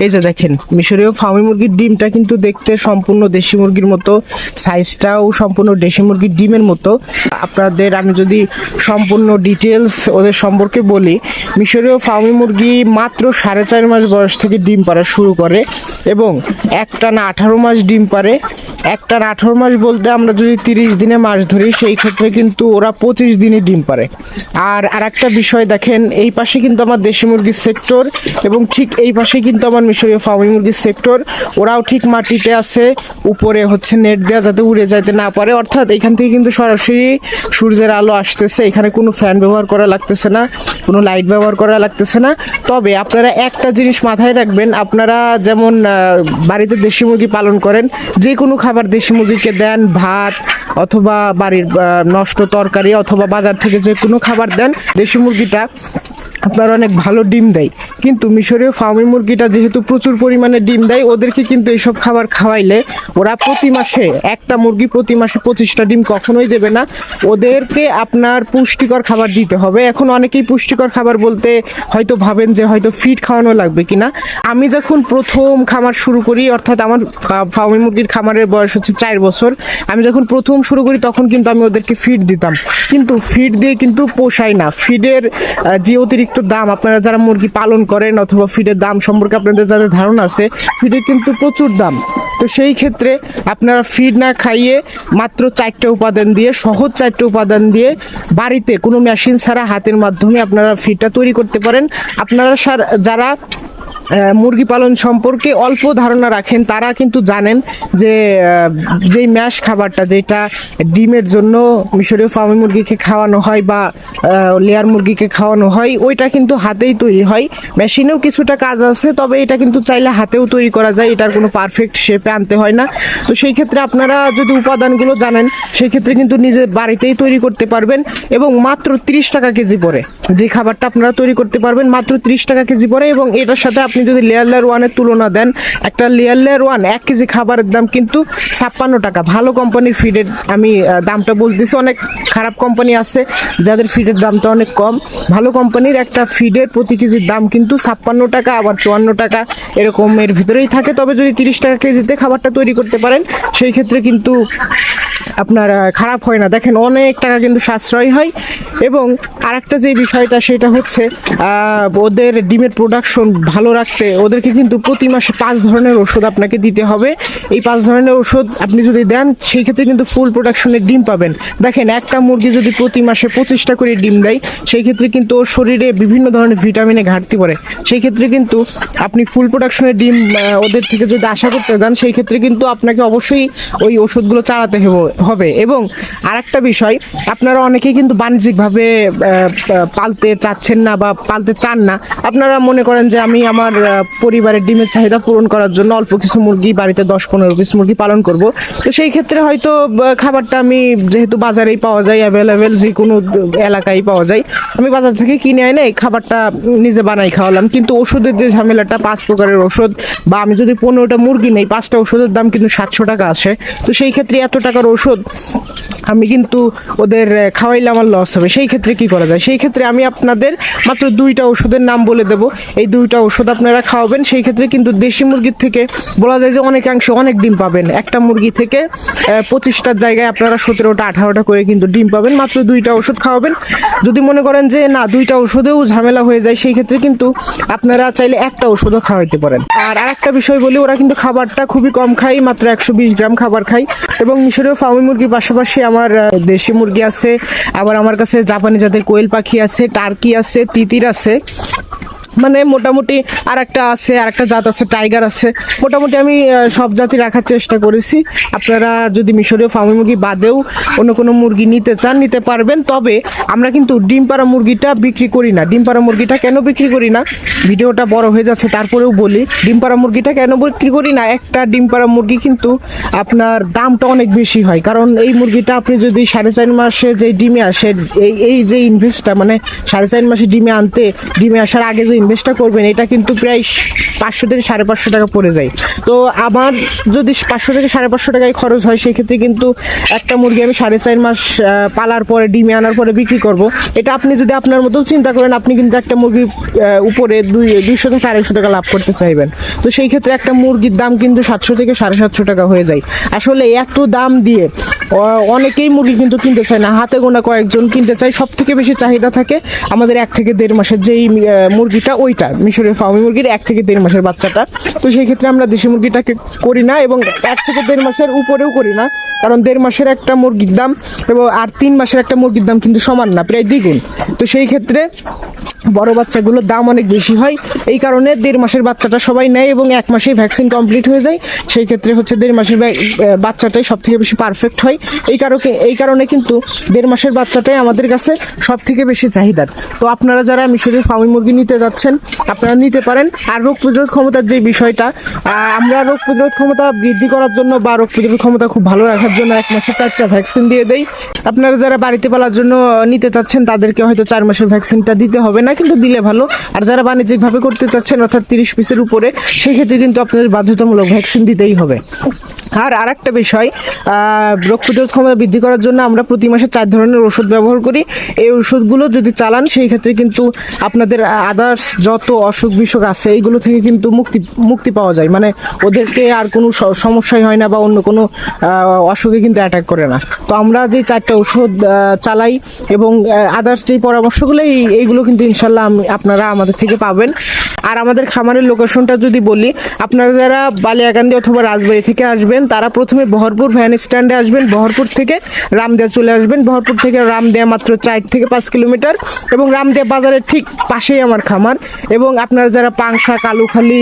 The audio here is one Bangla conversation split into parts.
এই যে দেখেন মিশরীয় ফার্মি মুরগির ডিমটা কিন্তু দেখতে সম্পূর্ণ দেশি মুরগির মতো, সাইজটাও সম্পূর্ণ দেশি মুরগির ডিমের মতো। আপনাদের আমি যদি সম্পূর্ণ ডিটেলস ওদের সম্পর্কে বলি, মিশরীয় ফার্মি মুরগি মাত্র 4.5 মাস বয়স থেকে ডিম পাড়া শুরু করে এবং একটানা 18 মাস ডিম পারে। একটানা 18 মাস বলতে আমরা যদি 30 দিনে মাস ধরি, সেই ক্ষেত্রে কিন্তু ওরা 25 দিনে ডিম পারে। আর আরেকটা বিষয় দেখেন, এই পাশে কিন্তু আমার দেশি মুরগির সেক্টর এবং ঠিক এই পাশে কিন্তু আমার মিশরীয় ফার্মি মুরগির সেক্টর। ওরাও ঠিক মাটিতে আছে, উপরে হচ্ছে নেট দেওয়া যাতে উড়ে যাইতে না পারে, অর্থাৎ এখান থেকে কিন্তু সরাসরি সূর্যের আলো আসতেছে। এখানে কোনো ফ্যান ব্যবহার করা লাগতেছে না, কোনো লাইট ব্যবহার করা লাগতেছে না। তবে আপনারা একটা জিনিস মাথায় রাখবেন, আপনারা যেমন বাড়িতে দেশি মুরগি পালন করেন, যে কোনো খাবার দেশি মুরগিকে দেন, ভাত অথবা বাড়ির নষ্ট তরকারি অথবা বাজার থেকে যে কোনো খাবার দেন, দেশি মুরগিটা আপনার অনেক ভালো ডিম দেয়। কিন্তু মিশরীয় ফার্মি মুরগিটা যেহেতু প্রচুর পরিমাণে ডিম দেয়, ওদেরকে কিন্তু এইসব খাবার খাওয়াইলে ওরা প্রতি মাসে, একটা মুরগি প্রতি মাসে 25টা ডিম কখনোই দেবে না। ওদেরকে আপনার পুষ্টিকর খাবার দিতে হবে। এখন অনেকেই পুষ্টিকর খাবার বলতে হয়তো ভাবেন যে হয়তো ফিড খাওয়ানো লাগবে কিনা। আমি যখন প্রথম খামার শুরু করি, অর্থাৎ আমার ফার্মি মুরগির খামারের বয়স হচ্ছে 4 বছর, আমি যখন প্রথম শুরু করি তখন কিন্তু আমি ওদেরকে ফিড দিতাম, কিন্তু ফিড দিয়ে কিন্তু পোষায় না। ফিডের যে অতিরিক্ত দাম, আপনারা যারা মুরগি পালন করেন অথবা ফিডের দাম সম্পর্কে আপনাদের যাদের ধারণা আছে, ফিডের কিন্তু প্রচুর দাম। তো সেই ক্ষেত্রে আপনারা ফিড না খাইয়ে মাত্র 4টা উপাদান দিয়ে, সহজ 4টা উপাদান দিয়ে বাড়িতে কোনো মেশিন ছাড়া হাতের মাধ্যমে আপনারা ফিডটা তৈরি করতে পারেন। আপনারা যারা মুরগি পালন সম্পর্কে অল্প ধারণা রাখেন, তারা কিন্তু জানেন যে যেই ম্যাশ খাবারটা, যেটা ডিমের জন্য মিশরীয় ফার্মি মুরগিকে খাওয়ানো হয় বা লেয়ার মুরগিকে খাওয়ানো হয়, ওইটা কিন্তু হাতেই তৈরি হয়। মেশিনেও কিছুটা কাজ আছে, তবে এটা কিন্তু চাইলে হাতেও তৈরি করা যায়, এটার কোনো পারফেক্ট শেপে আনতে হয় না। তো সেই ক্ষেত্রে আপনারা যদি উপাদানগুলো জানেন, সেই ক্ষেত্রে কিন্তু নিজে বাড়িতেই তৈরি করতে পারবেন এবং মাত্র 30 টাকা কেজি পড়ে যে খাবারটা আপনারা তৈরি করতে পারবেন, মাত্র 30 টাকা কেজি পড়ে। এবং এটার সাথে আপনি যদি লেয়ার 1-এর তুলনা দেন, একটা লেয়ার 1 1 কেজি খাবারের দাম কিন্তু 56 টাকা। ভালো কোম্পানির ফিডের আমি দামটা বলতেছি, অনেক খারাপ কোম্পানি আছে যাদের ফিডের দামটা অনেক কম। ভালো কোম্পানির একটা ফিডের প্রতি কেজির দাম কিন্তু 56 টাকা, আবার 54 টাকা এরকমের ভিতরেই থাকে। তবে যদি 30 টাকা কেজিতে খাবারটা তৈরি করতে পারেন, সেই ক্ষেত্রে কিন্তু আপনার খারাপ হয় না। দেখেন অনেক টাকা কিন্তু সাশ্রয় হয়। এবং আরেকটা যে বিষয়টা, সেটা হচ্ছে ওদের ডিমের প্রোডাকশন ভালো রাখতে ওদেরকে কিন্তু প্রতি মাসে 5 ধরনের ওষুধ আপনাকে দিতে হবে। এই 5 ধরনের ওষুধ আপনি যদি দেন, সেই ক্ষেত্রে কিন্তু ফুল প্রোডাকশনের ডিম পাবেন। দেখেন একটা মুরগি যদি প্রতি মাসে 25টা করে ডিম দেয়, সেই ক্ষেত্রে কিন্তু ওর শরীরে বিভিন্ন ধরনের ভিটামিনে ঘাটতি পড়ে। সেই ক্ষেত্রে কিন্তু আপনি ফুল প্রোডাকশনের ডিম ওদের থেকে যদি আশা করতে যান, সেই ক্ষেত্রে কিন্তু আপনাকে অবশ্যই ওই ওষুধগুলো চালাতে হবে। এবং আরেকটা বিষয়, আপনারা অনেকেই কিন্তু বাণিজ্যিকভাবে পালতে চাচ্ছেন না বা পালতে চান না। আপনারা মনে করেন যে আমি আমার পরিবারের ডিমের চাহিদা পূরণ করার জন্য অল্প কিছু মুরগি, বাড়িতে 10-15 পিস মুরগি পালন করব। তো সেই ক্ষেত্রে হয়তো খাবারটা আমি, যেহেতু বাজারেই পাওয়া যায়, অ্যাভেলেবেল যে কোনো এলাকায় পাওয়া যায়, আমি বাজার থেকে কিনে এনে খাবারটা নিজে বানাই খাওয়ালাম। কিন্তু ওষুধের যে ঝামেলাটা, 5 প্রকারের ওষুধ, বা আমি যদি 15টা মুরগি নেই, 5টা ওষুধের দাম কিন্তু 700 টাকা আসে। তো সেই ক্ষেত্রে এত টাকার ওষুধ আমি কিন্তু ওদের খাওয়াইলে আমার লস হবে। সেই ক্ষেত্রে কি করা যায়? সেই ক্ষেত্রে আমি আপনাদের মাত্র 2টা ওষুধের নাম বলে দেবো। এই 2টা ওষুধ আপনারা খাওয়াবেন। সেই ক্ষেত্রে কিন্তু দেশি মুরগির থেকে বলা যায় যে অনেকাংশে অনেক ডিম পাবেন। একটা মুরগি থেকে 25টার জায়গায় আপনারা 17টা 18টা করে কিন্তু ডিম পাবেন, মাত্র 2টা ওষুধ খাওয়াবেন। যদি মনে করেন যে না, 2টা ওষুধেও ঝামেলা হয়ে যায়, সেই ক্ষেত্রে কিন্তু আপনারা চাইলে একটা ওষুধও খাওয়াইতে পারেন। আর আরেকটা বিষয় বলি, ওরা কিন্তু খাবারটা খুবই কম খায়, মাত্র 120 গ্রাম খাবার খায়। এবং মিশরীয় ফার্মি মুরগির পাশাপাশি আমার দেশি মুরগি আছে, আবার আমার কাছে জাপানি জাতের কোয়েল পাখি আছে, টার্কি আছে, তিতির আছে, মানে মোটামুটি আরেকটা জাত আছে, টাইগার আছে। মোটামুটি আমি সব জাতি রাখার চেষ্টা করেছি। আপনারা যদি মিশরীয় ফার্মি মুরগি বাদেও অন্য কোনো মুরগি নিতে চান, নিতে পারবেন। তবে আমরা কিন্তু ডিম পাড়া মুরগিটা বিক্রি করি না। ডিম পাড়া মুরগিটা কেন বিক্রি করি না, ভিডিওটা বড় হয়ে যাচ্ছে, তারপরেও বলি। ডিম পাড়া মুরগিটা কেন বিক্রি করি না, একটা ডিম পাড়া মুরগি কিন্তু আপনার দামটা অনেক বেশি হয়। কারণ এই মুরগিটা আপনি যদি 4.5 মাসে যে ডিমে আসে, এই যে ইনভেস্টটা, মানে 4.5 মাসে ডিমে আসার আগে যে ইনভেস্টটা করবেন এটা কিন্তু প্রায় 500 থেকে 550 টাকা পড়ে যায়। তো আমার যদি 500 থেকে 550 টাকায় খরচ হয় সেক্ষেত্রে কিন্তু একটা মুরগি আমি 4.5 মাস পালার পরে ডিমে আনার পরে বিক্রি করব। এটা আপনি যদি আপনার মতো চিন্তা করেন, আপনি কিন্তু একটা মুরগির উপরে 200 থেকে 250 টাকা লাভ করতে চাইবেন। তো সেই ক্ষেত্রে একটা মুরগির দাম কিন্তু 700 থেকে 750 টাকা হয়ে যায়। আসলে এত দাম দিয়ে অনেকেই মুরগি কিন্তু কিনতে চায় না, হাতে গোনা কয়েকজন কিনতে চায়। সব থেকে বেশি চাহিদা থাকে আমাদের 1 থেকে 1.5 মাসের যেই মুরগিটা, ওইটা মিশরের ফার্মি মুরগির 1 থেকে 1.5 মাসের বাচ্চাটা। তো সেই ক্ষেত্রে আমরা দেশি মুরগিটাকে করি না এবং 1 থেকে 1.5 মাসের উপরেও করি না, কারণ 1.5 মাসের একটা মুরগির দাম এবং আর 3 মাসের একটা মুরগির দাম কিন্তু সমান না, প্রায় দ্বিগুণ। তো সেই ক্ষেত্রে বড় বাচ্চাগুলোর দাম অনেক বেশি হয়, এই কারণে 1.5 মাসের বাচ্চাটা সবাই নেয় এবং 1 মাসেই ভ্যাকসিন কমপ্লিট হয়ে যায়। সেই ক্ষেত্রে হচ্ছে 1.5 মাসের বাচ্চাটাই সব থেকে বেশি পারফেক্ট হয়। এই কারণে কিন্তু 1.5 মাসের বাচ্চাটাই আমাদের কাছে সব থেকে বেশি চাহিদার। তো আপনারা যারা মিশরের ফার্মি মুরগি নিতে যাচ্ছেন আপনারা নিতে পারেন। আর রোগ প্রতিরোধ ক্ষমতার যে বিষয়টা, আমরা রোগ প্রতিরোধ ক্ষমতা বৃদ্ধি করার জন্য বা রোগ প্রতিরোধ ক্ষমতা খুব ভালো রাখার জন্য 1 মাসে 4টা ভ্যাকসিন দিয়ে দেই। আপনারা যারা বাড়িতে পালার জন্য নিতে চাচ্ছেন তাদেরকে হয়তো 4 মাসের ভ্যাকসিনটা দিতে হবে না, কিন্তু দিলে ভালো। আর যারা বাণিজ্যিকভাবে করতে চাচ্ছেন অর্থাৎ 30 পিসের উপরে, সেই ক্ষেত্রে কিন্তু আপনাদের বাধ্যতামূলক ভ্যাকসিন দিতেই হবে। আর আরেকটা বিষয়, রোগ প্রতিরোধ ক্ষমতা বৃদ্ধি করার জন্য আমরা প্রতি মাসে 4 ধরনের ওষুধ ব্যবহার করি। এই ওষুধগুলো যদি চালান সেই ক্ষেত্রে কিন্তু আপনাদের আদার্স যত অসুখ বিসুখ আছে এইগুলো থেকে কিন্তু মুক্তি পাওয়া যায়, মানে ওদেরকে আর কোনো সমস্যাই হয় না বা অন্য কোনো অসুখে কিন্তু অ্যাটাক করে না। তো আমরা যে 4টা ওষুধ চালাই এবং আদার্স যে পরামর্শগুলো এইগুলো কিন্তু ইনশাল্লাহ আপনারা আমাদের থেকে পাবেন। আর আমাদের খামারের লোকেশনটা যদি বলি, আপনারা যারা বালিয়াকান্দি অথবা রাজবাড়ী থেকে আসবেন তারা প্রথমে বহরপুর ভ্যান স্ট্যান্ডে আসবেন, বহরপুর থেকে রামদিয়া চলে আসবেন। বহরপুর থেকে রামদিয়া মাত্র 4 থেকে 5 কিলোমিটার এবং রামদিয়া বাজারের ঠিক পাশেই আমার খামার। এবং আপনারা যারা পাংশা, কালুখালী,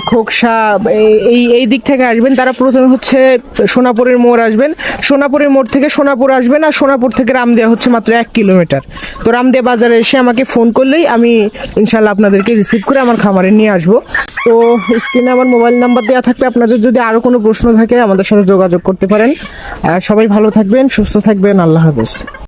খোকসা এই দিক থেকে আসবেন তারা প্রথমে হচ্ছে সোনাপুরের মোড় আসবেন, সোনাপুরের মোড় থেকে সোনাপুর আসবেন, আর সোনাপুর থেকে রামদিয়া হচ্ছে মাত্র 1 কিলোমিটার। তো রামদিয়া বাজারে এসে আমাকে ফোন করলেই আমি ইনশাল্লাহ আপনাদেরকে রিসিভ করে আমার খামারে নিয়ে আসবো। তো স্ক্রিনে আমার মোবাইল নাম্বার দেওয়া থাকবে, আপনাদের যদি আরও কোনো প্রশ্ন থাকে আমাদের সাথে যোগাযোগ করতে পারেন। সবাই ভালো থাকবেন, সুস্থ থাকবেন, আল্লাহ হাফেজ।